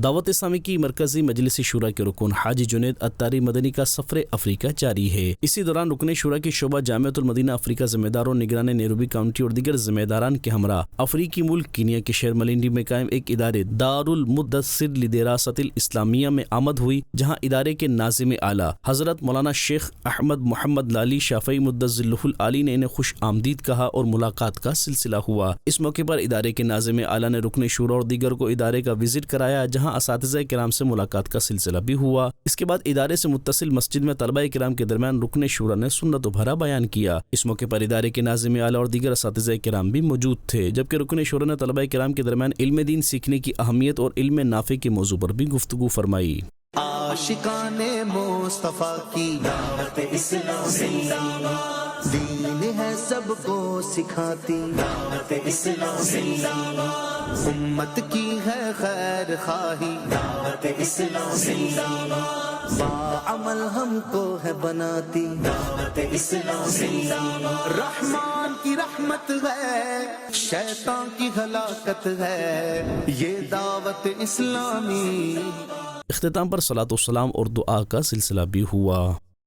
دعوت اسلامی کی مرکزی مجلس شورا کے رکن حاجی جنید عطاری مدنی کا سفر افریقہ جاری ہے۔ اسی دوران رکن شورا کی شعبہ جامعۃ المدینہ افریقہ ذمہ دار اور نگران نیروبی کاؤنٹی اور دیگر ذمہ داران کے ہمراہ افریقی ملک کینیا کے شہر ملینڈی میں قائم ایک ادارے دارالمدثر لدراست الاسلامیہ میں آمد ہوئی، جہاں ادارے کے ناظم اعلیٰ حضرت مولانا شیخ احمد محمد لالی شافعی مدثر ظلہ العالی نے انہیں خوش آمدید کہا اور ملاقات کا سلسلہ ہوا۔ اس موقع پر ادارے کے ناظم اعلیٰ نے رکن شورا اور دیگر کو ادارے کا وزٹ کرایا، جہاں اساتذہ کرام سے ملاقات کا سلسلہ بھی ہوا۔ اس کے بعد ادارے سے متصل مسجد میں طلبہ کرام کے درمیان رکن شورا نے سنت و بھرا بیان کیا۔ اس موقع پر ادارے کے ناظم اعلیٰ اور دیگر اساتذہ کرام بھی موجود تھے، جبکہ رکن شورا نے طلبہ کرام کے درمیان علم دین سیکھنے کی اہمیت اور علم نافع کے موضوع پر بھی گفتگو فرمائی۔ عاشقان مصطفیٰ کی دعوت اسلام زندہ باد، دین ہے سب کو سکھاتی دعوت اسلام زندہ باد، امت کی ہے خیر خواہی دعوت اسلام زندہ باد، باعمل ہم کو ہے بناتی دعوت اسلام زندہ باد، رحمان کی رحمت ہے شیطان کی ہلاکت ہے یہ دعوت اسلامی۔ اختتام پر صلاۃ و سلام اور دعا کا سلسلہ بھی ہوا۔